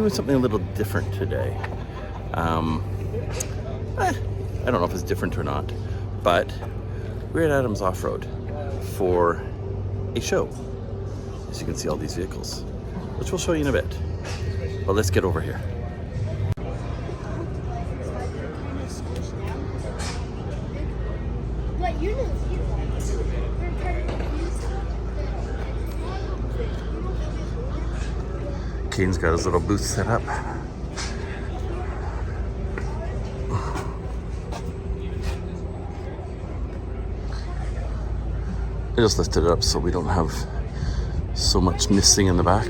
doing something a little different today. I don't know if it's different or not, but we're at Adams Offroad for a show. As you can see, all these vehicles, which we'll show you in a bit. But let's get over here. Kane's got his little booth set up. I just lifted it up so we don't have so much missing in the back.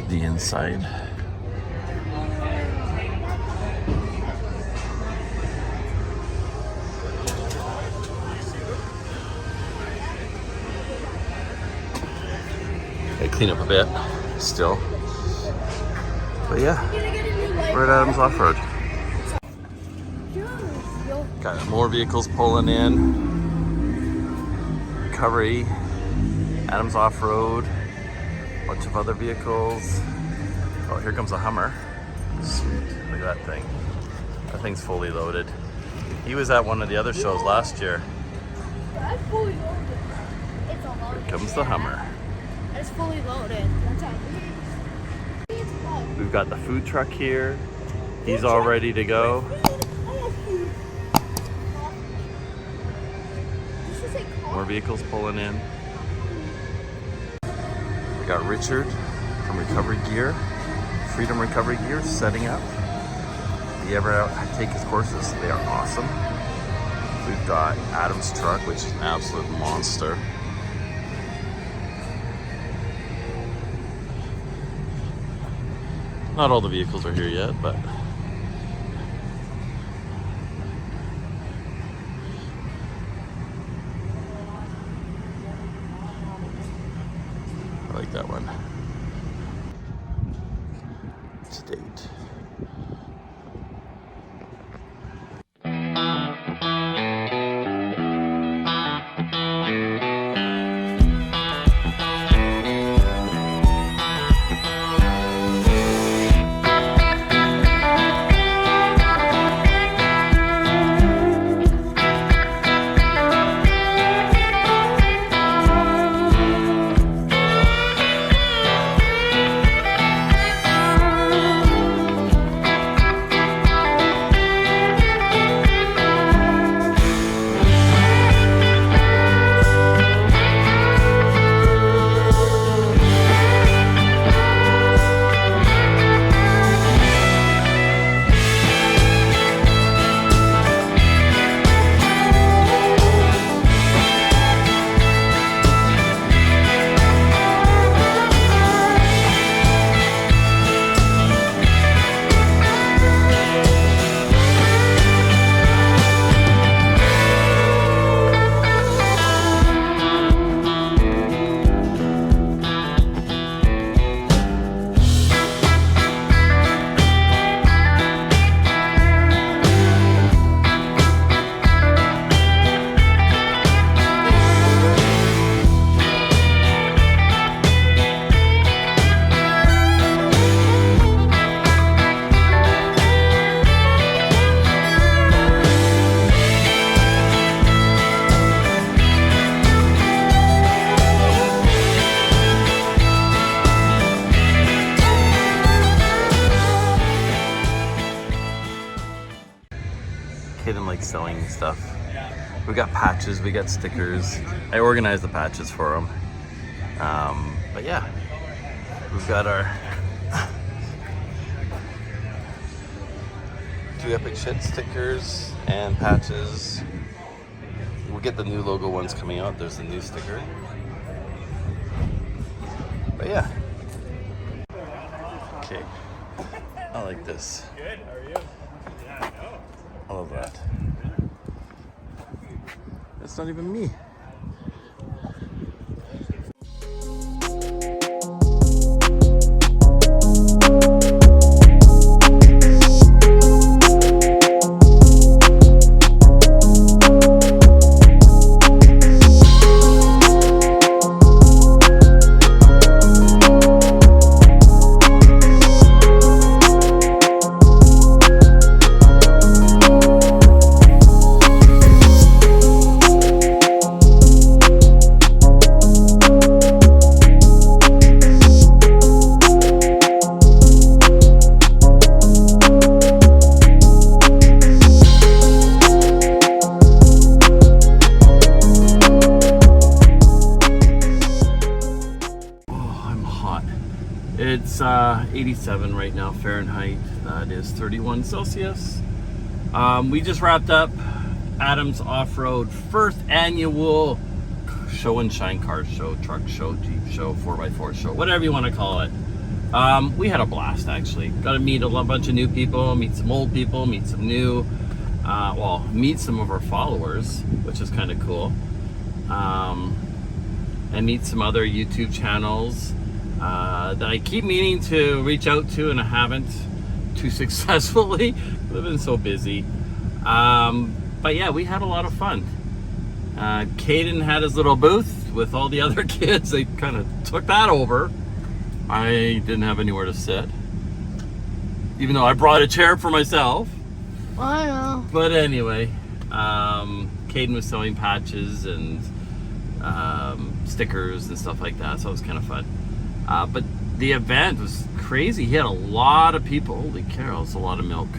The inside. I clean up a bit still. But yeah, we're at Adams Offroad. Got more vehicles pulling in. Recovery, Adams Offroad, a bunch of other vehicles. Oh, here comes a Hummer. Sweet, look at that thing. That thing's fully loaded. He was at one of the other shows last year. That's fully loaded. It's a loaded. Here comes the Hummer. It's fully loaded. That's how it is. We've got the food truck here. He's all ready to go. More vehicles pulling in. We got Richard from Recovery Gear, Freedom Recovery Gear, setting up. If you ever take his courses, they are awesome. We've got Adam's truck, which is an absolute monster. Not all the vehicles are here yet, but I like that one. To date. Kaden likes selling stuff. We got patches, we got stickers. I organized the patches for him. But yeah, we've got our 2 Epic Shit stickers and patches. We'll get the new logo ones coming out. There's a new sticker. But yeah. Okay. I like this. Good, how are you? Yeah, I know. I love that. That's not even me. 87 right now Fahrenheit. That is 31 Celsius. We just wrapped up Adam's Off-Road first annual show and shine car show, truck show, Jeep show, 4x4 show, whatever you want to call it. We had a blast actually. Got to meet a bunch of new people, meet some old people, meet some new, meet some of our followers, which is kind of cool. And meet some other YouTube channels that I keep meaning to reach out to and I haven't too successfully. I've been so busy. But yeah, we had a lot of fun. Caden had his little booth with all the other kids. They kind of took that over. I didn't have anywhere to sit, even though I brought a chair for myself. I know. But anyway, Caden was selling patches and stickers and stuff like that, so it was kind of fun. But the event was crazy. He had a lot of people. Holy cow, it's a lot of milk.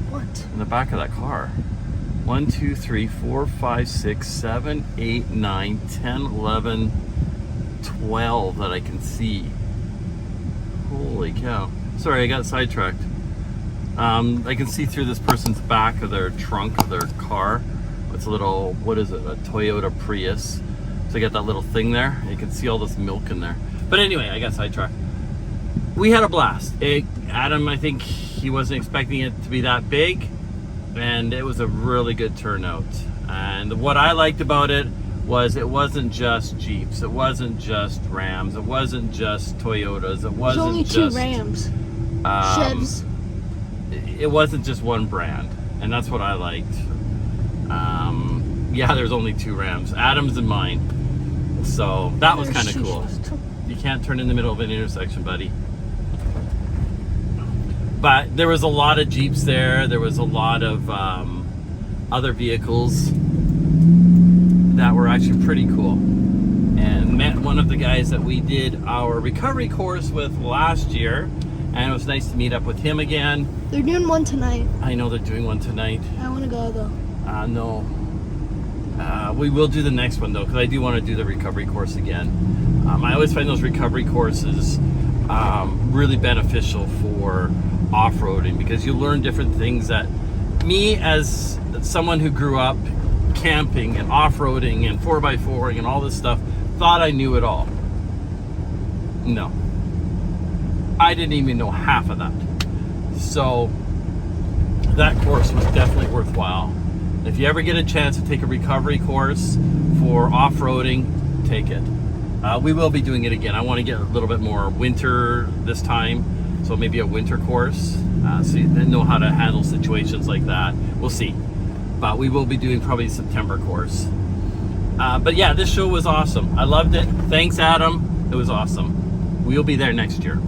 What? In the back of that car. 1, 2, 3, 4, 5, 6, 7, 8, 9, 10, 11, 12 that I can see. Holy cow. Sorry, I got sidetracked. I can see through this person's back of their trunk of their car. It's a little, what is it, a Toyota Prius. So you got that little thing there. You can see all this milk in there. But anyway, I got sidetracked. We had a blast. Adam, I think he wasn't expecting it to be that big. And it was a really good turnout. And what I liked about it was it wasn't just Jeeps. It wasn't just Rams. It wasn't just Toyotas. It wasn't There's only just... 2 Rams. Chevs. It wasn't just one brand. And that's what I liked. Yeah, there's only 2 Rams. Adam's and mine. So that was kind of cool. You can't turn in the middle of an intersection, buddy. But there was a lot of Jeeps there. There was a lot of other vehicles that were actually pretty cool. And met one of the guys that we did our recovery course with last year. And it was nice to meet up with him again. They're doing one tonight. I know they're doing one tonight. I want to go though. No. We will do the next one though, because I do want to do the recovery course again. I always find those recovery courses really beneficial for off-roading, because you learn different things that me, as someone who grew up camping and off-roading and 4x4ing and all this stuff, thought I knew it all. No. I didn't even know half of that. So that course was definitely worthwhile. If you ever get a chance to take a recovery course for off-roading, take it. We will be doing it again. I want to get a little bit more winter this time, so maybe a winter course, so you know how to handle situations like that. We'll see. But we will be doing probably a September course. But yeah, this show was awesome. I loved it. Thanks, Adam. It was awesome. We'll be there next year.